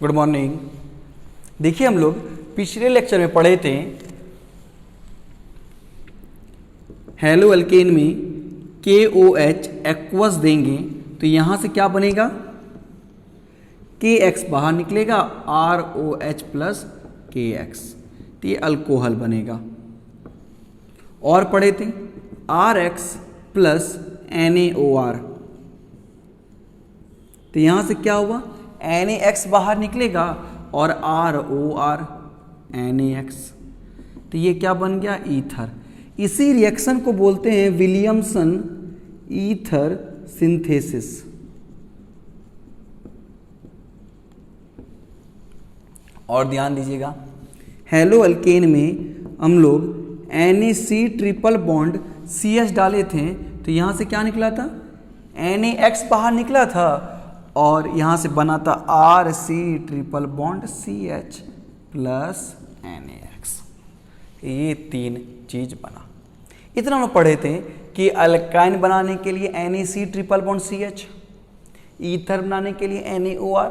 Good morning. देखिए हम लोग पिछले लेक्चर में पढ़े थे हेलो अल्केन में KOH एक्वस देंगे तो यहाँ से क्या बनेगा, KX बाहर निकलेगा, ROH प्लस KX, तो ये अल्कोहल बनेगा। और पढ़े थे RX प्लस NaOR, तो यहाँ से क्या हुआ, NaX बाहर निकलेगा और ROR NaX, तो ये क्या बन गया, ईथर। इसी रिएक्शन को बोलते हैं विलियमसन ईथर सिंथेसिस। और ध्यान दीजिएगा, हेलो अल्केन में हम लोग NaC ट्रिपल बॉन्ड CH डाले थे तो यहाँ से क्या निकला था, NaX बाहर निकला था और यहाँ से बना था RC triple bond CH plus NaX, ये तीन चीज बना। इतना हम पढ़े थे कि अल्काइन बनाने के लिए NaC triple bond CH, ether बनाने के लिए NaOR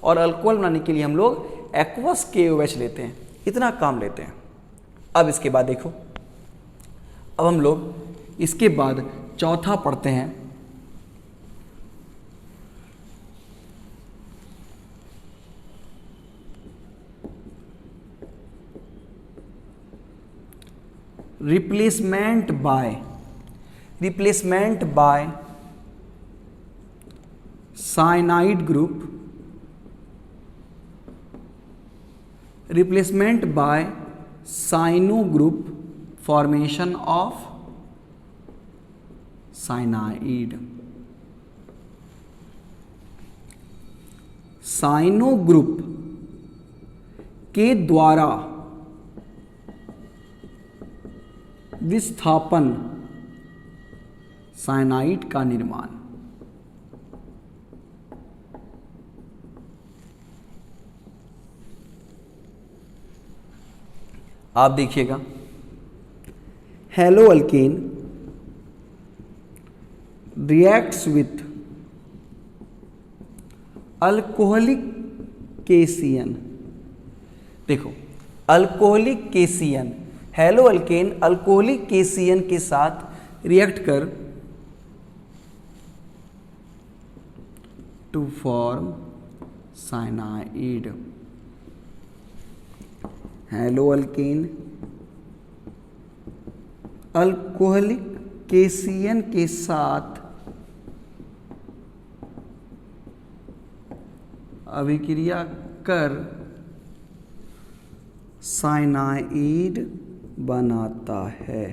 और अल्कोहल बनाने के लिए हम लोग एक्वस KOH लेते हैं। इतना काम लेते हैं। अब इसके बाद देखो, अब हम लोग इसके बाद चौथा पढ़ते हैं, replacement by cyanide group, replacement by cyano group, formation of cyanide. Cyano group के द्वारा विस्थापन, साइनाइड का निर्माण। आप देखिएगा, halo alkane reacts with alcoholic KCN। देखो, alcoholic KCN, halo alkane alcoholic KCN के साथ रिएक्ट कर to form cyanide. Halo alkane alcoholic KCN के साथ अभिक्रिया कर साइनाइड बनाता है।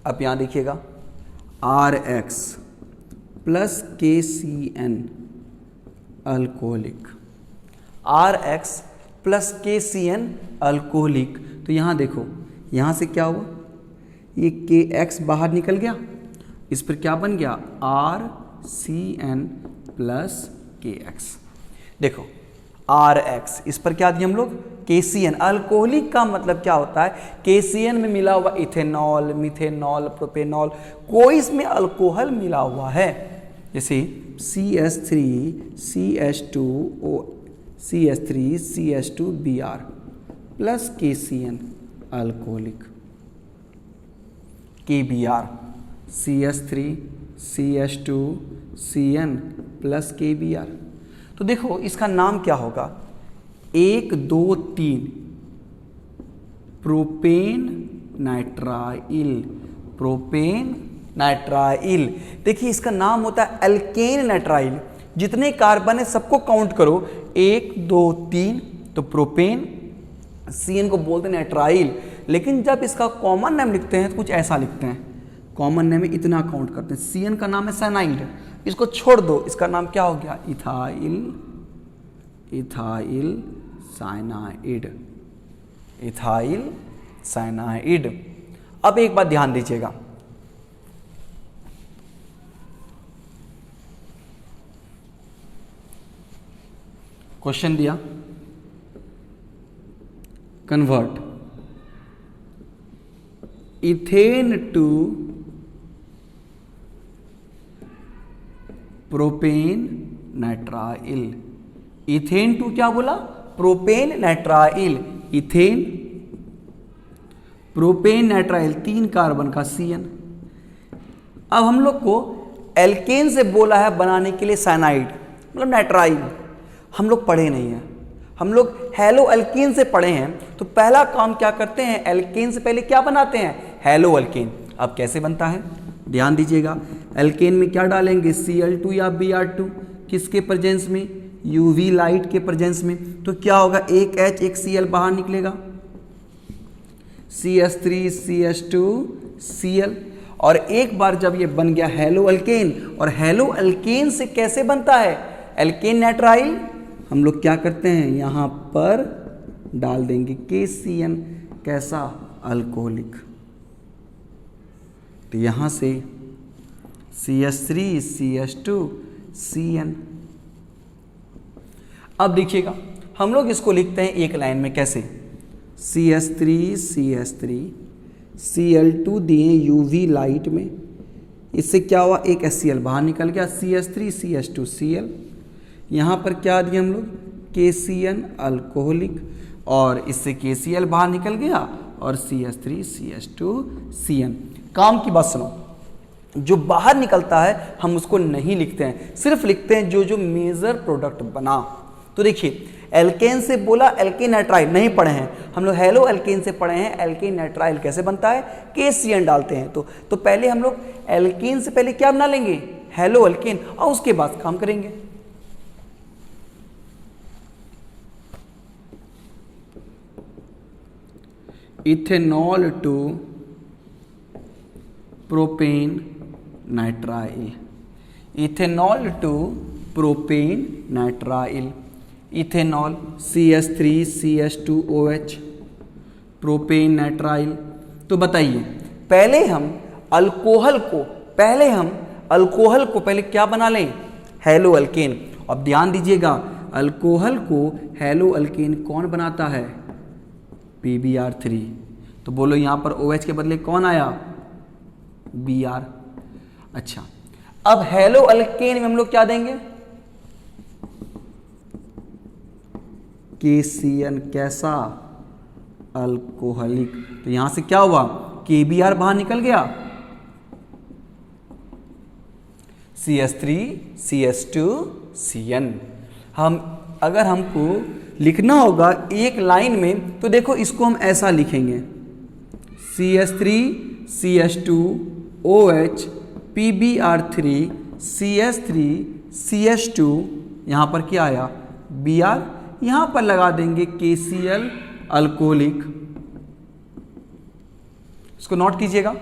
अब यहां देखिएगा, RX plus KCN alcoholic, RX plus KCN alcoholic, तो यहां देखो, यहां से क्या हुआ, ये KX बाहर निकल गया, इस पर क्या बन गया, RCN प्लस KX। देखो RX, इस पर क्या दिया हम लोग, KCN। अल्कोहलिक का मतलब क्या होता है, KCN में मिला हुआ इथेनॉल, मिथेनॉल, प्रोपेनॉल, कोई इसमें अल्कोहल मिला हुआ है, जैसे CH3 CH2O CH3 CH2Br plus KCN alcoholic, KBr CH3 CH2 CN plus KBr। तो देखो इसका नाम क्या होगा, 1 2 3 प्रोपेन नाइट्राइल, प्रोपेन नाइट्राइल। देखिए इसका नाम होता है अल्केन नाइट्राइल। जितने कार्बन है सबको काउंट करो, 1 2 3, तो प्रोपेन, CN को बोलते हैं नाइट्राइल। लेकिन जब इसका कॉमन नेम लिखते हैं तो कुछ ऐसा लिखते हैं, कॉमन नेम में इतना काउंट करते हैं। CN का नाम है साइनाइड, इसको छोड़ दो, इसका नाम क्या हो गया, ethyl, ethyl cyanide, ethyl cyanide. अब एक बात ध्यान दीजिएगा, क्वेश्चन दिया, convert ethane to propane nitrile. Ethane to क्या बोला, propane nitrile, ethane propane nitrile, 3 carbon का CN। अब हम लोग को एल्केन से बोला है बनाने के लिए साइनाइड, मतलब नाइट्राइल। हम लोग पढ़े नहीं हैं, हम लोग हेलो एल्केन से पढ़े हैं। तो पहला काम क्या करते हैं, एल्केन से पहले क्या बनाते हैं, हेलो एल्केन। अब कैसे बनता है ध्यान दीजिएगा, एल्केन में क्या डालेंगे, Cl2 या Br2, किसके प्रेजेंस में, UV लाइट के प्रेजेंस में। तो क्या होगा, एक H एक Cl बाहर निकलेगा, CH3 CH2 Cl। और एक बार जब ये बन गया हेलो एल्केन, और हेलो एल्केन से कैसे बनता है एल्केन नाइट्राइल, हम लोग क्या करते हैं यहाँ पर डाल देंगे KCN, कैसा, अल्कोहलिक। तो यहाँ से CH3 CH2 CN। अब देखिएगा हम लोग इसको लिखते हैं एक लाइन में, कैसे, CH3 CH3 Cl2 दिए UV लाइट में, इससे क्या हुआ, एक HCl बाहर निकल गया, CH3 CH2 Cl। यहाँ पर क्या दिया हम लोग, KCN अल्कोहलिक, और इससे KCl बाहर निकल गया और CH3 CH2 CN। काम की बात सुनो, जो बाहर निकलता है हम उसको नहीं लिखते हैं, सिर्फ लिखते हैं जो जो मेजर प्रोडक्ट बना। तो देखिए एल्केन से बोला एल्केन नाइट्राइल नहीं पढ़े हैं हम लोग, हेलो एल्केन से पढ़े हैं एल्केन नाइट्राइल कैसे बनता है, KCN डालते हैं। तो पहले हम लोग एल्केन से पहले क्या बना लेंगे, हेलो एल्केन, और उसके बाद काम करेंगे। Ethanol to propane nitrile, ethanol to propane nitrile, ethanol CH3 CH2OH, propane nitrile. तो बताइए पहले हम अल्कोहल को पहले क्या बना लें, हेलो एल्केन। अब ध्यान दीजिएगा अल्कोहल को हेलो एल्केन कौन बनाता है, PbR3। तो बोलो यहाँ पर OH के बदले कौन आया, Br। अच्छा अब हेलो एल्केन में हम लोग क्या देंगे, KCN, कैसा, अल्कोहलिक। तो यहां से क्या हुआ, KBr बाहर निकल गया, CH3 CH2 CN। हम अगर हमको लिखना होगा एक लाइन में, तो देखो इसको हम ऐसा लिखेंगे, CH3 CH2OH PbR3 CH3 CH2, यहां पर क्या आया, Br, यहां पर लगा देंगे KCl अल्कोहलिक। इसको नोट कीजिएगा।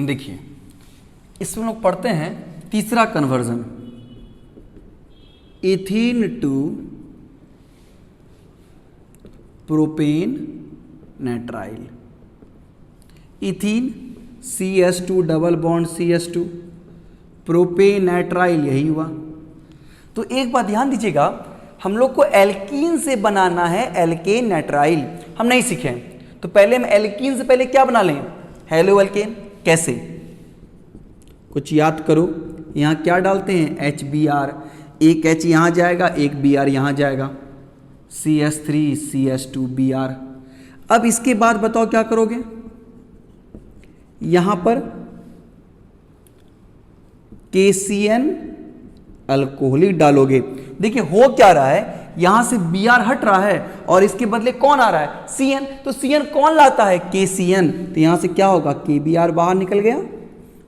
देखिए इसमें लोग पढ़ते हैं तीसरा conversion, ethene to propane nitrile, ethene CH2 double bond CH2, propane nitrile, यही हुआ। तो एक बात ध्यान दीजिएगा, हम लोग को एल्कीन से बनाना है एल्केन नाइट्राइल, हम नहीं सीखे। तो पहले हम एल्कीन से पहले क्या बना लें, हेलो एल्केन। कैसे, कुछ याद करो, यहाँ क्या डालते हैं, HBr, एक H यहाँ जाएगा एक Br यहाँ जाएगा, CH3 CH2 Br। अब इसके बाद बताओ क्या करोगे, यहां पर KCN अल्कोहलिक डालोगे। देखिए हो क्या रहा है, यहां से Br हट रहा है और इसके बदले कौन आ रहा है, CN। तो CN कौन लाता है, KCN। तो यहां से क्या होगा, KBr बाहर निकल गया,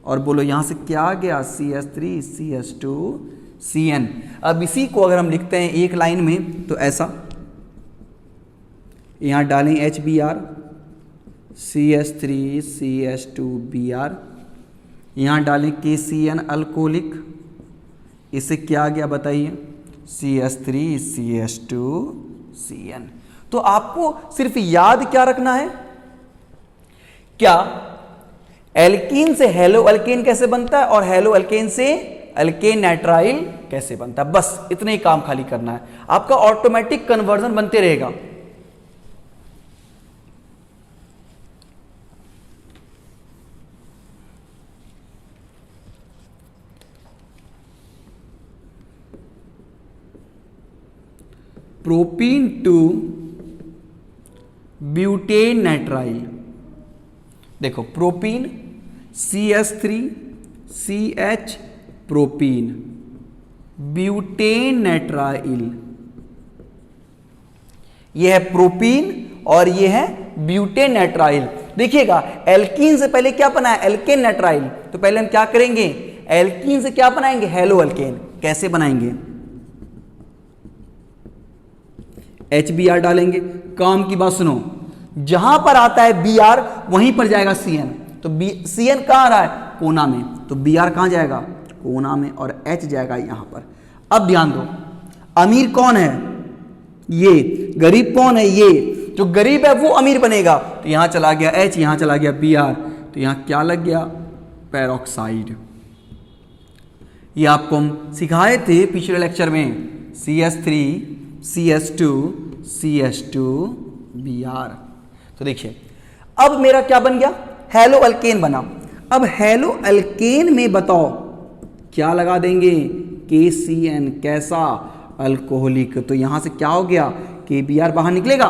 और बोलो यहां से क्या आ गया, CH3 CH2 CN। अब इसी को अगर हम लिखते हैं एक लाइन में, तो ऐसा, यहां डालें HBr CH3 CH2 Br, यहाँ डालें KCN अल्कोहलिक, इससे क्या आ गया बताइए, CH3 CH2 CN। तो आपको सिर्फ याद क्या रखना है, क्या एल्कीन से हेलो एल्केन कैसे बनता है और हेलो एल्केन से एल्केन नाइट्राइल कैसे बनता है, बस इतना ही काम खाली करना है, आपका ऑटोमेटिक कन्वर्जन बनते रहेगा। Propene to butane nitrile. देखो propene CH3CH propene, butane nitrile, यह है प्रोपीन और यह है ब्यूटेन नाइट्राइल। देखिएगा एल्कीन से पहले क्या बना है, एल्केन नाइट्राइल। तो पहले हम क्या करेंगे, एल्कीन से क्या बनाएंगे, हेलो अल्केन। कैसे बनाएंगे, HBr डालेंगे। काम की बात सुनो, जहां पर आता है Br वहीं पर जाएगा Cn। तो Cn कहां आ रहा है, कोना में, तो Br कहां जाएगा, कोना में, और H जाएगा यहां पर। अब ध्यान दो, अमीर कौन है, ये। गरीब कौन है, ये। जो गरीब है वो अमीर बनेगा। तो यहां चला गया H, यहां चला गया Br, तो यहां क्या लग गया, पेरोक्साइड। ये आपको हम सिखाए थे पिछले लेक्चर में, CH3 CH2 CH2 Br। तो देखिए अब मेरा क्या बन गया, हेलो अल्केन बना। अब हेलो अल्केन में बताओ क्या लगा देंगे, KCN, कैसा, अल्कोहलिक। तो यहां से क्या हो गया, KBr बाहर निकलेगा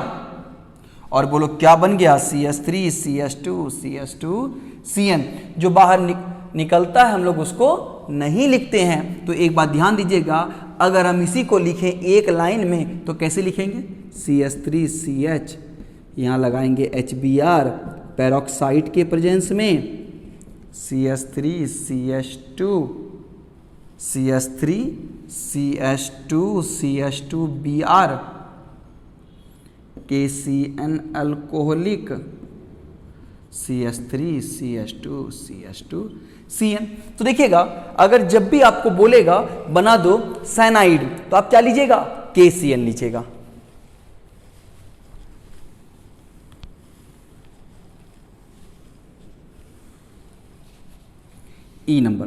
और बोलो क्या बन गया, CH3 CH2 CH2 CN। जो बाहर निकलता है हम लोग उसको नहीं लिखते हैं। तो एक बात ध्यान दीजिएगा, अगर हम इसी को लिखें एक लाइन में तो कैसे लिखेंगे, CH3CH, यहाँ लगाएंगे HBr पेरोक्साइड के प्रेजेंस में, CH3CH2 CH3 CH2 CH2 Br, KCN alcoholic, CH3 CH2 CH2 CN। तो देखिएगा अगर जब भी आपको बोलेगा बना दो साइनाइड तो आप क्या लीजिएगा, KCN लीजिएगा। E number,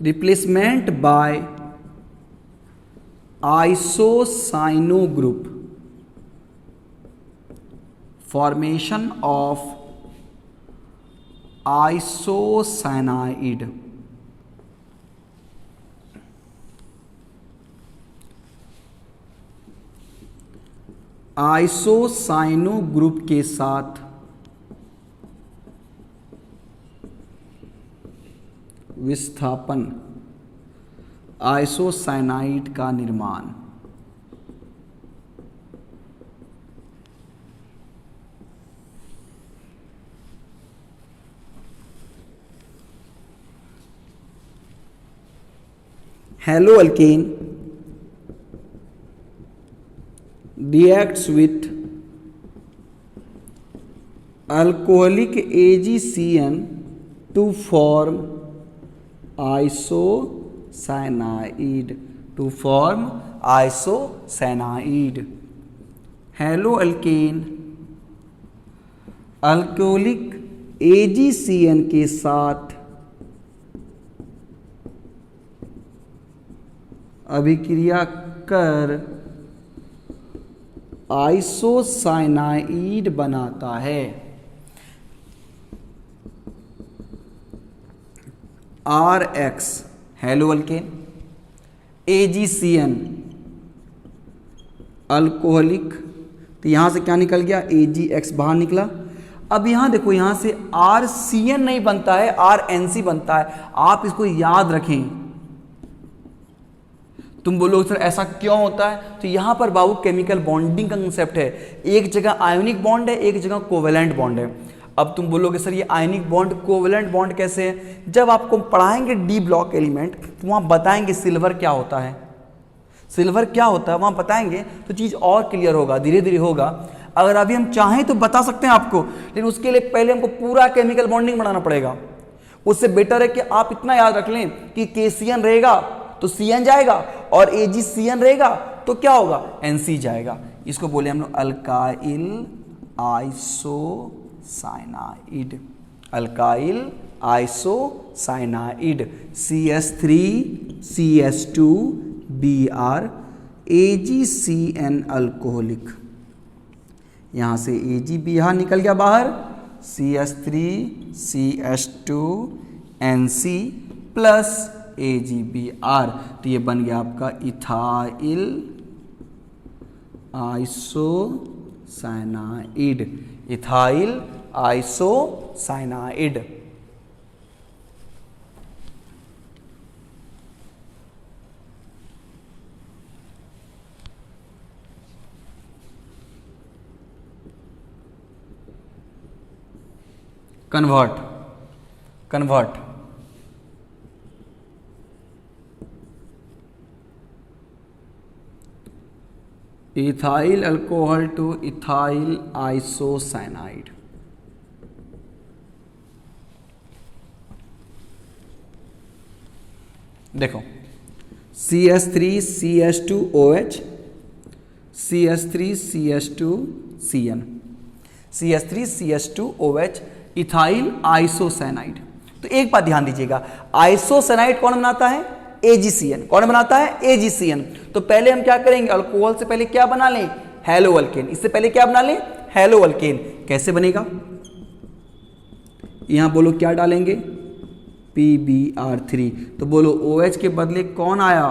replacement by isocyano group, formation of isocyanide. Isocyano group के साथ विस्थापन, आइसोसाइनाइड का निर्माण। Hello alkane reacts with alcoholic AgCN to form isocyanide, to form isocyanide। Hello alkane alcoholic AgCN के साथ अभिक्रिया कर आइसोसाइनाइड बनाता है। RX hello alkane, AgCN alcoholic, तो यहां से क्या निकल गया, AgX बाहर निकला। अब यहां देखो, यहां से RCN नहीं बनता है, RNC बनता है। आप इसको याद रखें। तुम बोलो सर ऐसा क्यों होता है, तो यहां पर बाबू केमिकल बॉन्डिंग का कंसेप्ट है। एक जगह आयोनिक बॉन्ड है, एक जगह कोवेलेंट बॉन्ड है। अब तुम बोलोगे सर ये आयनिक बॉन्ड कोवेलेंट बॉन्ड कैसे है, जब आपको पढ़ाएंगे डी ब्लॉक एलिमेंट तो वहाँ बताएंगे सिल्वर क्या होता है, सिल्वर क्या होता है वहाँ बताएंगे तो चीज़ और क्लियर होगा, धीरे धीरे होगा। अगर अभी हम चाहें तो बता सकते हैं आपको, लेकिन उसके लिए पहले हमको पूरा केमिकल बॉन्डिंग बनाना पड़ेगा। उससे बेटर है कि आप इतना याद रख लें कि KCN रहेगा तो CN जाएगा और AgCN रहेगा तो क्या होगा, NC जाएगा। इसको बोले हम लोग alkyl isocyanide, alkyl isocyanide. CH3CH2Br, AgCN alcoholic, यहाँ से AgBr निकल गया बाहर, CH3CH2NC प्लस AgBr, तो ये बन गया आपका ethyl isocyanide, ethyl isocyanide. Convert ethyl alcohol two ethyl isocyanide. देखो CH3CH2OH, CH3CH2CN, CH3CH2OH, ethyl isocyanide. तो एक बात ध्यान दीजिएगा, आइसोसाइनाइड कौन बनाता है? AgCN। कौन बनाता है? AgCN। तो पहले हम क्या करेंगे, अल्कोहल से पहले क्या बना लें? Hello alkane. इससे पहले क्या बना लें? Hello alkane. कैसे बनेगा? यहां बोलो क्या डालेंगे? PbR3। तो बोलो OH के बदले कौन आया?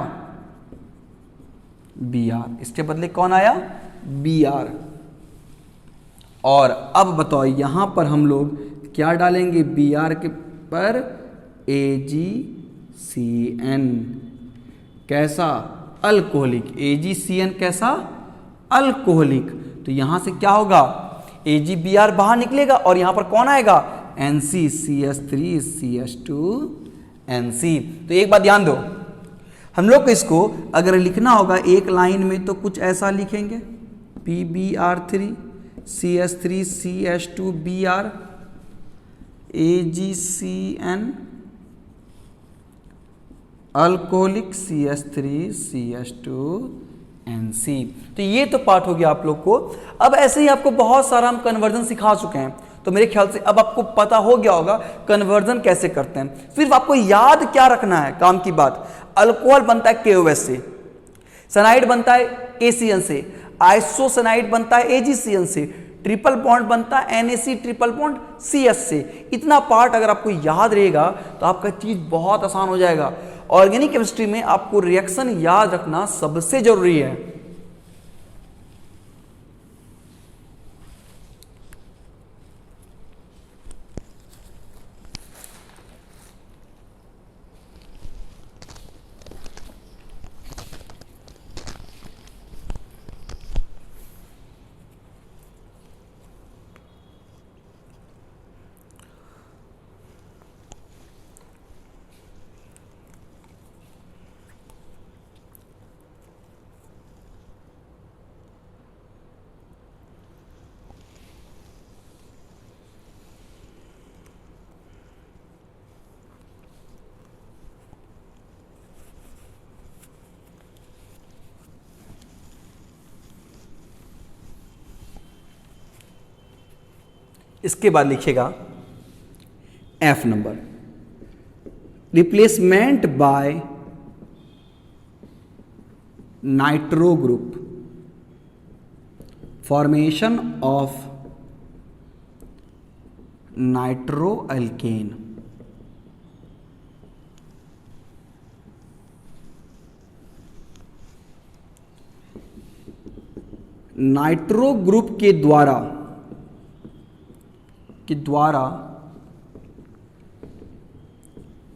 Br। इसके बदले कौन आया? Br। और अब बताओ यहां पर हम लोग क्या डालेंगे? Br के पर AgCN। कैसा? अल्कोहलिक। AgCN कैसा? अल्कोहलिक। तो यहां से क्या होगा? AgBr बाहर निकलेगा और यहां पर कौन आएगा? NC, तो एक बात ध्यान दो, हम लोग को इसको अगर लिखना होगा एक लाइन में तो कुछ ऐसा लिखेंगे, PbR3 CH3CH2Br AgCN alcoholic CH3CH2NC। तो ये तो पार्ट हो गया आप लोग को। अब ऐसे ही आपको बहुत सारा हम कन्वर्जन सिखा चुके हैं, तो मेरे ख्याल से अब आपको पता हो गया होगा कन्वर्जन कैसे करते हैं। सिर्फ आपको याद क्या रखना है, काम की बात, अल्कोहल बनता है KOH से, सनाइड बनता है KCN से, आइसोसनाइड बनता है AgCN से, ट्रिपल बॉन्ड बनता है NaC ट्रिपल बॉन्ड CS से। इतना पार्ट अगर आपको याद रहेगा तो आपका चीज बहुत आसान हो जाएगा। ऑर्गेनिक केमिस्ट्री में आपको रिएक्शन याद रखना सबसे जरूरी है। इसके बाद लिखिएगा F number, replacement bye nitro group, formation of nitro alkane. Nitro group के द्वारा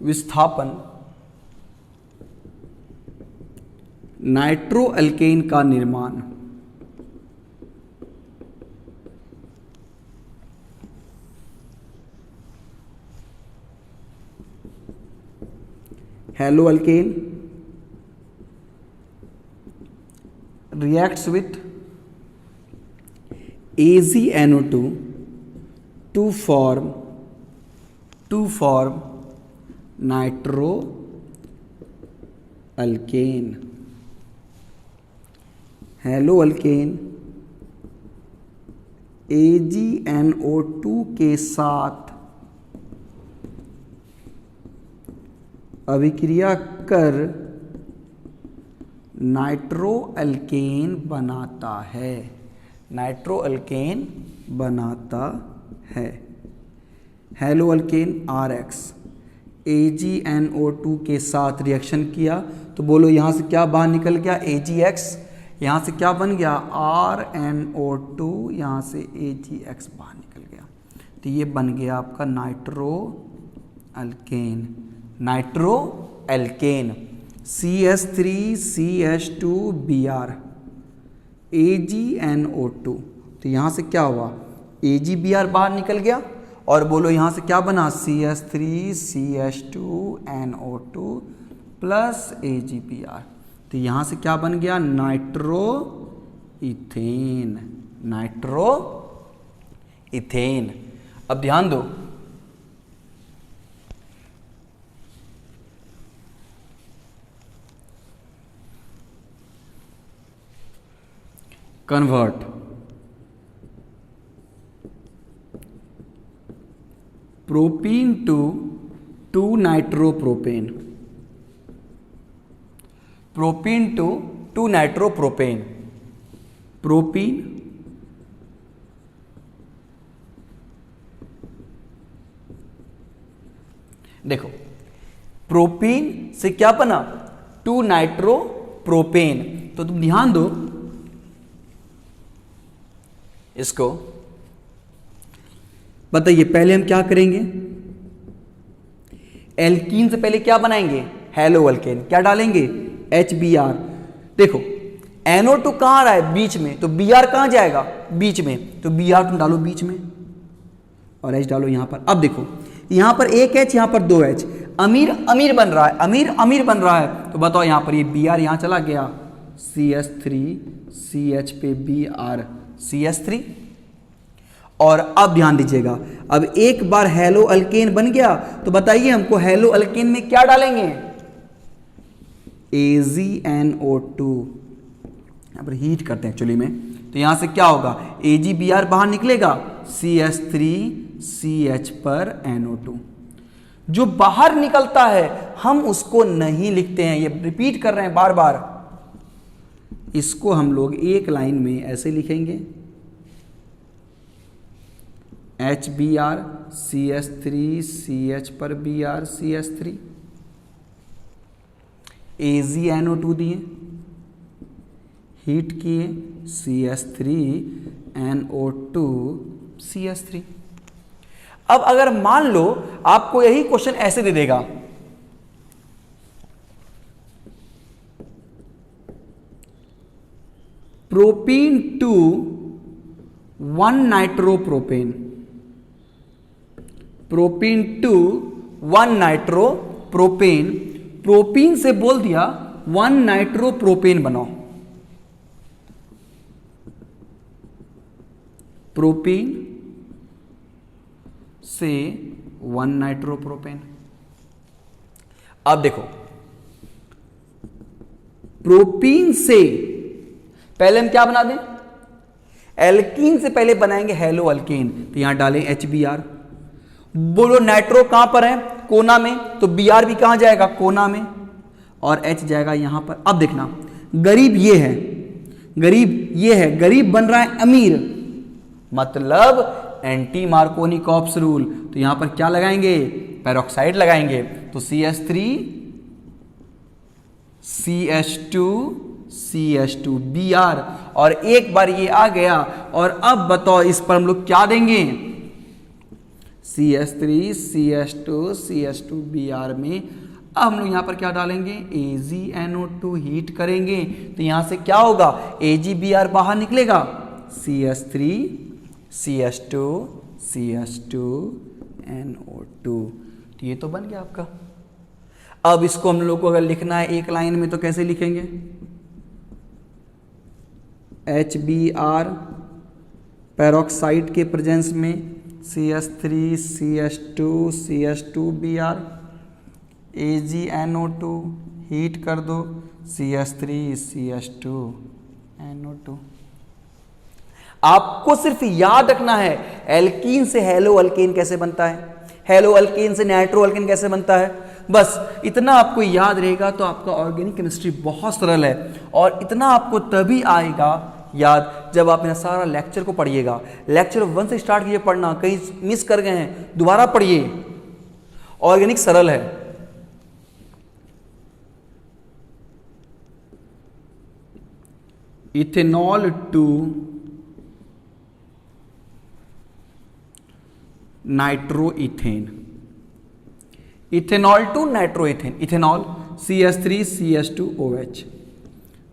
विस्थापन नाइट्रो अल्केन का निर्माण। Hello alkane reacts with AgNO2 to form nitro alkane। Hello alkane AgNO2 के साथ अभिक्रिया कर नाइट्रो अल्केन बनाता है, नाइट्रो अल्केन बनाता है। हेलो अल्केन RX AgNO2 के साथ रिएक्शन किया तो बोलो यहाँ से क्या बाहर निकल गया, AgX, यहाँ से क्या बन गया, RnO2, यहाँ से AgX बाहर निकल गया। तो ये बन गया आपका nitro alkane, nitro alkene, CH3CH2Br, AgNO2। तो यहाँ से क्या हुआ, AgBr बाहर निकल गया और बोलो यहाँ से क्या बना, CH3CH2NO2 प्लस AgBr। तो यहाँ से क्या बन गया, नाइट्रो इथेन, नाइट्रो इथेन। अब ध्यान दो, convert propene to two nitropropane, propene to two nitropropane, propene देखो प्रोपीन से क्या बना, 2-नाइट्रोप्रोपेन। तो तुम ध्यान दो इसको, बताइए पहले हम क्या करेंगे, एल्कीन से पहले क्या बनाएंगे, हेलो अल्केन, क्या डालेंगे, HBr। देखो NO2 कहां आ रहा है, बीच में, तो Br कहां जाएगा, बीच में, तो Br तुम डालो बीच में और H डालो यहां पर। अब देखो यहां पर एक H, यहां पर 2 H, अमीर अमीर बन रहा है, अमीर अमीर बन रहा है। तो बताओ यहां पर ये Br यहां चला गया, CH3CH पे Br, CH3। और अब ध्यान दीजिएगा, अब एक बार हेलो अल्केन बन गया तो बताइए हमको हेलो अल्केन में क्या डालेंगे, AgNO2। यहां पर हीट करते हैं एक्चुअली में, तो यहां से क्या होगा, AgBr बाहर निकलेगा, CH3CH पर NO2। जो बाहर निकलता है हम उसको नहीं लिखते हैं, ये रिपीट कर रहे हैं बार बार, इसको हम लोग एक लाइन में ऐसे लिखेंगे, HBr, CH3CH पर Br, CH3, AgNO2 दिए, हीट किए, CH3NO2 CH3। अब अगर मान लो आपको यही क्वेश्चन ऐसे दे देगा, propene to one nitropropane, propene to one nitropropane, propene से बोल दिया 1-नाइट्रोप्रोपेन बनाओ, प्रोपीन से 1-नाइट्रोप्रोपेन। अब देखो प्रोपीन से पहले हम क्या बना दें, एल्कीन से पहले बनाएंगे हेलो अल्केन, तो यहां डालें HBr। बोलो नाइट्रो कहां पर है, कोना में, तो Br भी कहां जाएगा, कोना में, और H जाएगा यहां पर। अब देखना गरीब ये है, गरीब ये है, गरीब बन रहा है अमीर, मतलब एंटी मार्कोनिकॉप्स रूल। तो यहां पर क्या लगाएंगे, पेरोक्साइड लगाएंगे, तो CH3CH2Br। और एक बार ये आ गया और अब बताओ इस पर हम लोग क्या देंगे, CH3CH2CH2Br में अब हम लोग यहां पर क्या डालेंगे, AgNO2, हीट करेंगे तो यहां से क्या होगा, AgBr बाहर निकलेगा, CH3CH2CH2NO2। तो ये तो बन गया आपका। अब इसको हम लोग को अगर लिखना है एक लाइन में तो कैसे लिखेंगे, HBr पेरोक्साइड के प्रेजेंस में CH3CH2CH2Br, AgNO2 हीट कर दो, CH3CH2NO2। आपको सिर्फ याद रखना है एल्कीन से हेलो अल्केन कैसे बनता है, हेलो अल्केन से नाइट्रो अल्केन कैसे बनता है, बस इतना आपको याद रहेगा तो आपका ऑर्गेनिक केमिस्ट्री बहुत सरल है। और इतना आपको तभी आएगा याद जब आप मेरा सारा लेक्चर को पढ़िएगा। लेक्चर 1 से स्टार्ट कीजिए पढ़ना, कहीं मिस कर गए हैं दोबारा पढ़िए, ऑर्गेनिक सरल है। Ethanol to nitroethane, ethanol to nitroethane, ethanol CH3CH2OH,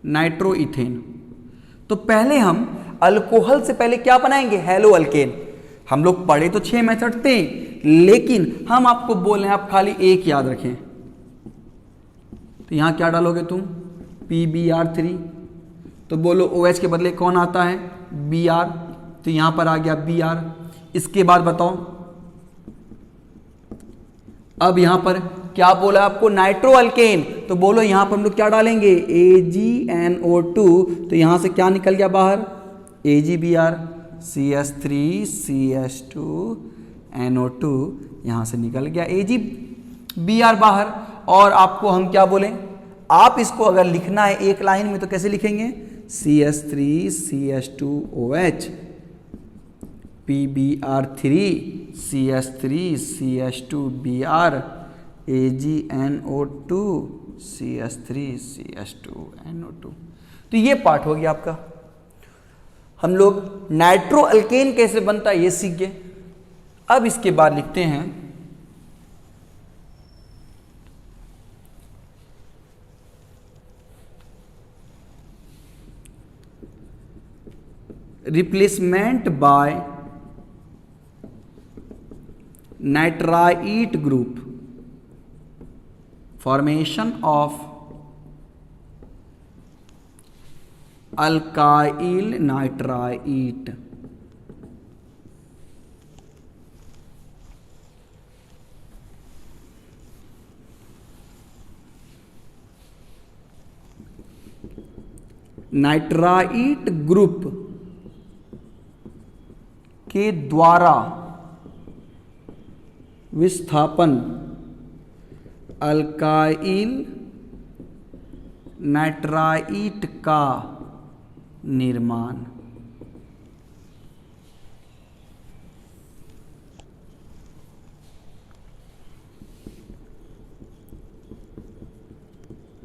nitroethane. तो पहले हम अल्कोहल से पहले क्या बनाएंगे, हेलो अल्केन। हम लोग पढ़े तो 6 मेथड थे, लेकिन हम आपको बोल रहे हैं आप खाली एक याद रखें। तो यहां क्या डालोगे तुम, PBr3, तो बोलो OH के बदले कौन आता है, Br, तो यहां पर आ गया Br। इसके बाद बताओ, अब यहां पर क्या बोला आपको, नाइट्रो अल्केन, तो बोलो यहां पर हम लोग क्या डालेंगे, AgNO2, तो यहां से क्या निकल गया बाहर, AgBr, CH3CH2NO2, यहां से निकल गया AgBr बाहर। और आपको हम क्या बोले, आप इसको अगर लिखना है एक लाइन में तो कैसे लिखेंगे, CH3CH2OH, PBr3, CH3CH2Br, AgNO2, CH3CH2NO2। तो ये पार्ट हो गया आपका। हम लोग नाइट्रो अल्केन कैसे बनता है ये सीख गए। अब इसके बाद लिखते हैं replacement bye nitrite group, formation of alkyl nitrite. Nitrite group के द्वारा विस्थापन अल्काइल नाइट्राइट का निर्माण।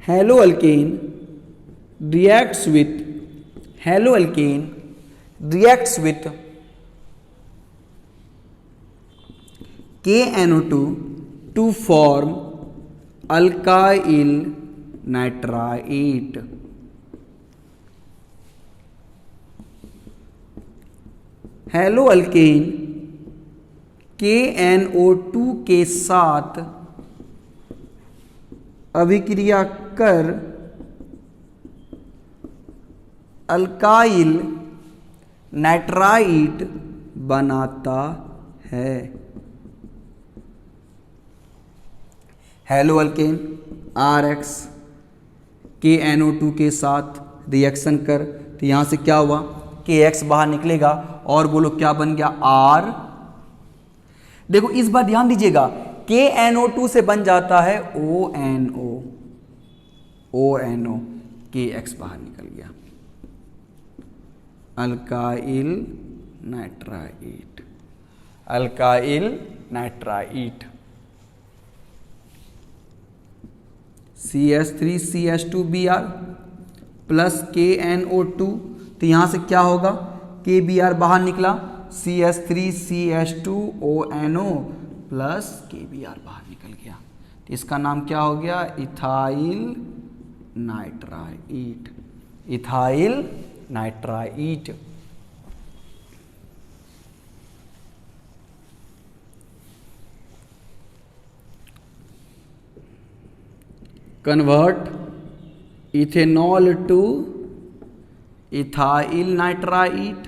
Hello alkane reacts with haloalkane reacts with KNO2 to form alkyl nitrite। हेलोअल्केन KNO2 के साथ अभिक्रिया कर अल्काइल नाइट्राइट बनाता है। हेलोअल्केन RX KNO2 के साथ रिएक्शन कर, तो यहां से क्या हुआ, KX बाहर निकलेगा और बोलो क्या बन गया R। देखो इस बार ध्यान दीजिएगा, KNO2 से बन जाता है ONO, KX बाहर निकल गया, alkyl nitrite, alkyl nitrite. CH3CH2Br plus KNO2, तो यहां से क्या होगा, KBr बाहर निकला, CH3CH2ONO प्लस KBr बाहर निकल गया, तो इसका नाम क्या हो गया, ethyl nitrite, ethyl nitrite. Convert ethanol two ethyl nitrite,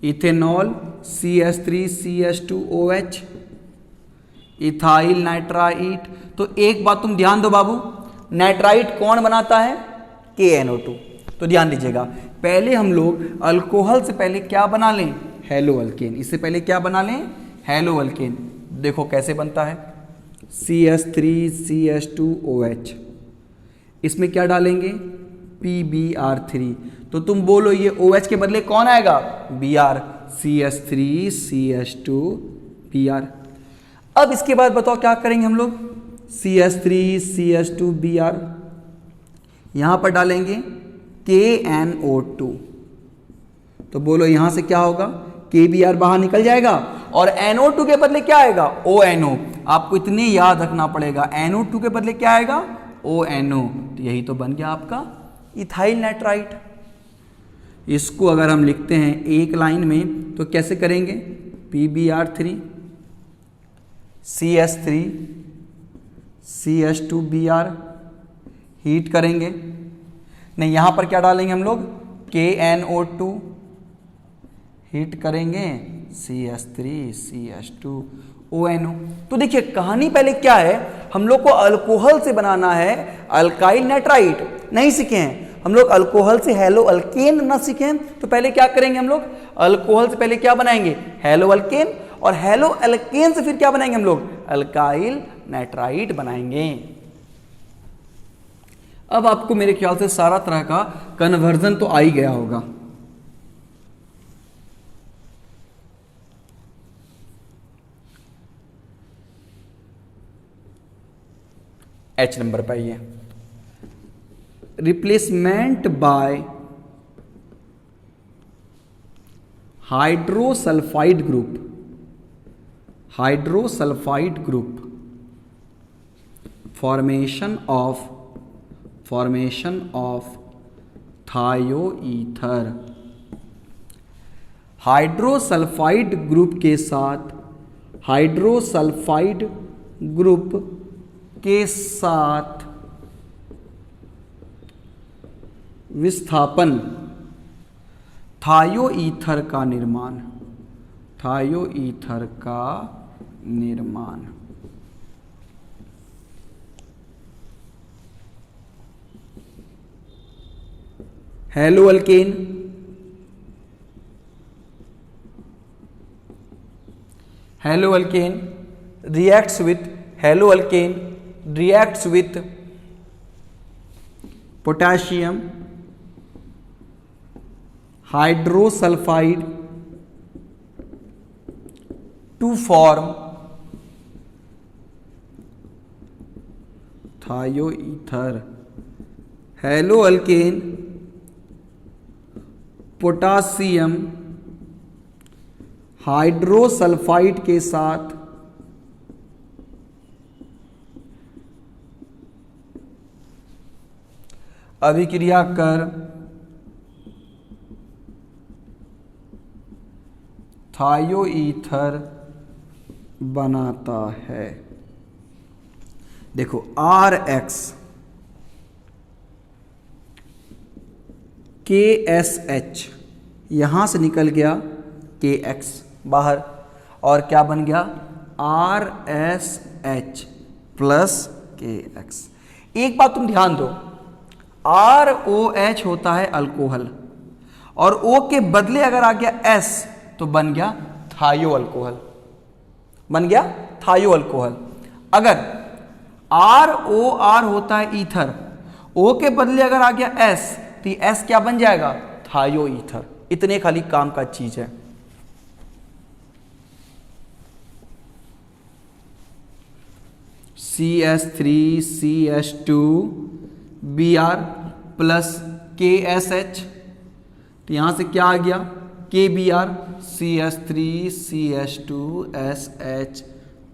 ethanol CH3CH2OH, ethyl nitrite. तो एक बात तुम ध्यान दो बाबू, नाइट्राइट कौन बनाता है, KNO2। तो ध्यान दीजिएगा, पहले हम लोग अल्कोहल से पहले क्या बना लें, हेलोअल्केन। इससे पहले क्या बना लें, हेलोअल्केन। देखो कैसे बनता है, CH3CH2OH, इसमें क्या डालेंगे, PBr3। तो तुम बोलो ये OH के बदले कौन आएगा, Br, CH3CH2Br। अब इसके बाद बताओ क्या करेंगे हम लोग, CH3CH2Br, यहां पर डालेंगे KNO2, तो बोलो यहां से क्या होगा, KBr बाहर निकल जाएगा और NO2 के बदले क्या आएगा, ONO। आपको इतनी याद रखना पड़ेगा, NO2 के बदले क्या आएगा, ONO। तो यही तो बन गया आपका इथाइल नाइट्राइट। इसको अगर हम लिखते हैं एक लाइन में तो कैसे करेंगे, PbR3 CH3 CH2Br, हीट करेंगे, नहीं यहां पर क्या डालेंगे हम लोग, KNO2, हीट करेंगे, CH3 CH2ONO। तो देखिए कहानी पहले क्या है, हम लोग को अल्कोहल से बनाना है अल्काइल नाइट्राइट, नहीं सीखे हैं हम लोग अल्कोहल से हेलो अल्केन ना सीखें, तो पहले क्या करेंगे हम लोग, अल्कोहल से पहले क्या बनाएंगे, हेलो अल्केन, और हेलो अल्केन से फिर क्या बनाएंगे हम लोग, अल्काइल नाइट्राइट बनाएंगे। अब आपको मेरे ख्याल से सारा तरह का कन्वर्जन तो आ ही गया होगा। H नंबर पे आइए, replacement bye hydrosulphide group, hydrosulphide group, formation of थायोईथर। Hydrosulphide group के साथ, हाइड्रोसल्फाइड ग्रुप के साथ विस्थापन, थायोईथर का निर्माण, थायोईथर का निर्माण। Hello alkane, hello alkane reacts with, hello alkane reacts with potassium hydrosulfide to form थायोईथर। Hello alkane potassium hydrosulphide के साथ अभिक्रिया कर थायोईथर बनाता है। देखो RX KSH यहां से निकल गया KX बाहर और क्या बन गया RSH प्लस KX। एक बात तुम ध्यान दो, ROH होता है अल्कोहल और O के बदले अगर आ गया S तो बन गया थायो अल्कोहल, बन गया थायो अल्कोहल। अगर ROR होता है ईथर, O के बदले अगर आ गया S तो S क्या बन जाएगा थायो ईथर। इतने खाली काम का चीज है। CH3CH2Br प्लस KSH, तो यहां से क्या आ गया KBr, CH3CH2SH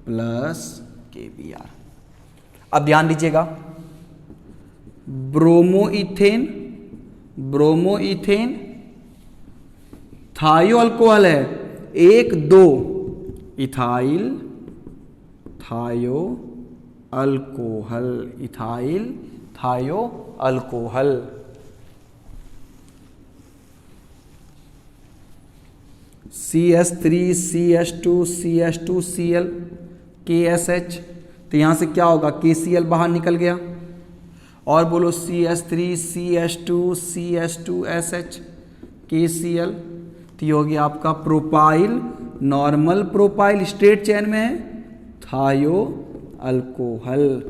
प्लस KBr। अब ध्यान दीजिएगा, ब्रोमोइथेन, ब्रोमोइथेन थायो अल्कोहल है, 1 2 इथाइल थायो अल्कोहल, इथाइल थायो अल्कोहल। CH3CH2CH2Cl KSH, तो यहां से क्या होगा KCl बाहर निकल गया और बोलो CH3CH2CH2SH KCl, तो ये हो गया आपका propyl, normal propyl straight chain में है थायो अल्कोहल।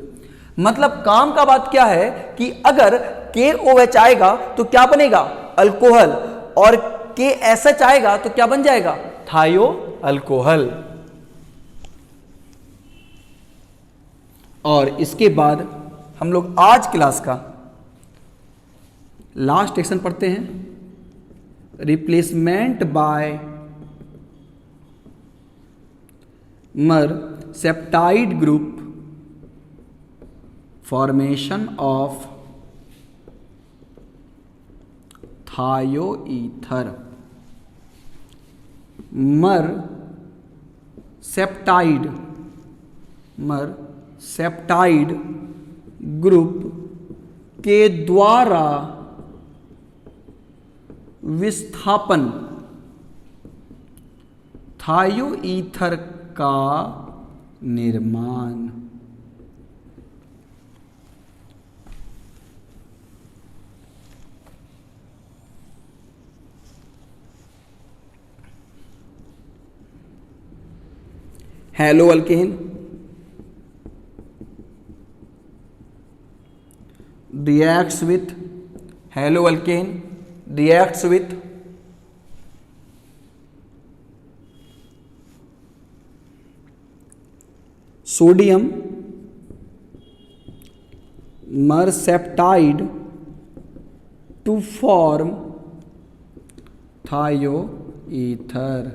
मतलब काम का बात क्या है कि अगर KOH आएगा तो क्या बनेगा अल्कोहल और KSH आएगा तो क्या बन जाएगा थायो अल्कोहल। और इसके बाद हम लोग आज क्लास का लास्ट सेक्शन पढ़ते हैं, replacement by mercaptide group, formation of thioether. Mercaptide group के द्वारा विस्थापन थायोईथर का निर्माण। Hello alkane reacts with hello alkane reacts with sodium mercaptide to form thioether.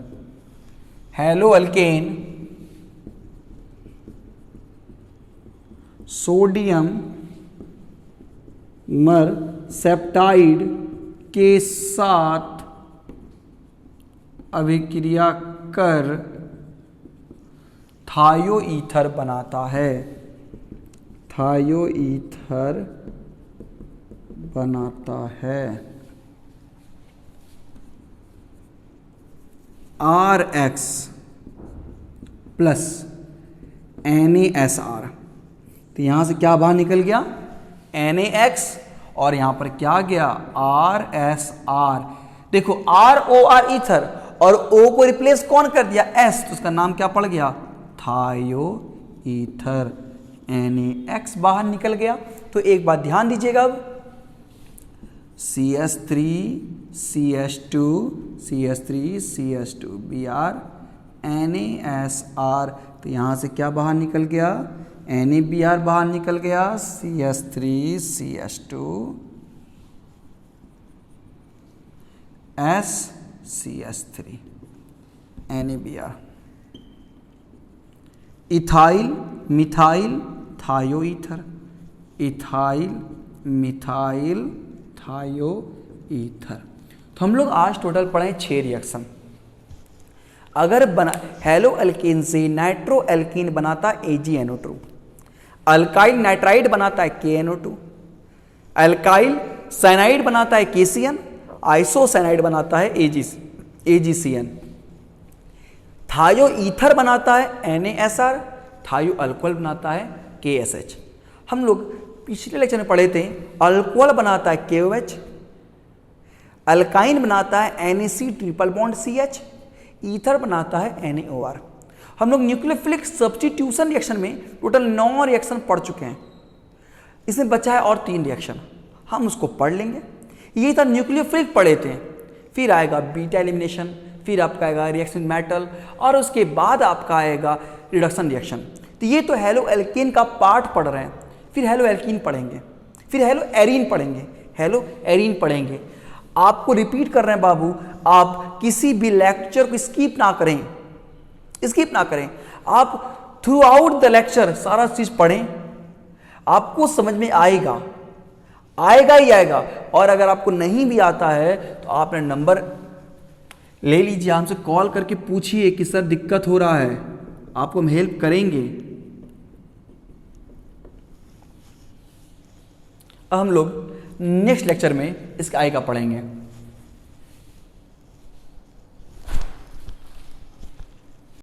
Haloalkane sodium mercaptide के साथ अभिक्रिया कर थायोईथर बनाता है। थायोईथर बनाता है। RX प्लस NaSR, तो यहां से क्या बाहर निकल गया NaX, और यहां पर क्या गया RSR। देखो ROR ईथर और O को रिप्लेस कौन कर दिया S, तो उसका नाम क्या पड़ गया थायोईथर। NaX बाहर निकल गया। तो एक बात ध्यान दीजिएगा, अब CH3 CH2 CH3 CH2 Br NaSR, तो यहां से क्या बाहर निकल गया NaBr बाहर निकल गया, CH3 CH2 S CH3 NaBr। Ethyl methyl थायोईथर, ethyl methyl थायोईथर। तो हम लोग आज टोटल पढ़े 6 रिएक्शन। अगर बना हेलो अल्केन से नाइट्रो एल्कीन बनाता AgNO2, अल्काइल नाइट्राइड बनाता है KNO2, अल्काइल साइनाइड बनाता है KCN, आइसोसाइनाइड बनाता है AgCN, थायोईथर बनाता है NaSR, थायो अल्कोहल बनाता है KSH। हम लोग पिछले लेक्चर में पढ़े थे अल्कोहल बनाता है KOH, अल्काइन बनाता है NaC triple bond CH, ether बनाता है NaOR। हम लोग न्यूक्लियोफिलिक सब्स्टिट्यूशन रिएक्शन में टोटल 9 रिएक्शन पढ़ चुके हैं। इसमें बचा है और 3 रिएक्शन, हम उसको पढ़ लेंगे। ये था न्यूक्लियोफिलिक पढ़े थे, फिर आएगा बीटा एलिमिनेशन, फिर आपका आएगा रिएक्शन मेटल, और उसके बाद आपका आएगा रिडक्शन रिएक्शन। तो ये तो हेलो एल्केन का पार्ट पढ़ रहे हैं, फिर हेलो एल्कीन पढ़ेंगे, फिर हेलो एरीन पढ़ेंगे, हेलो एरीन पढ़ेंगे। आपको रिपीट कर रहे हैं बाबू, आप किसी भी लेक्चर को स्किप ना करें, स्किप ना करें। आप थ्रू आउट द लेक्चर सारा चीज पढ़ें, आपको समझ में आएगा, आएगा ही आएगा। और अगर आपको नहीं भी आता है तो आपने नंबर ले लीजिए, हमसे कॉल करके पूछिए कि सर दिक्कत हो रहा है, आपको हम हेल्प करेंगे। अब हम लोग नेक्स्ट लेक्चर में इसका आएगा पढ़ेंगे।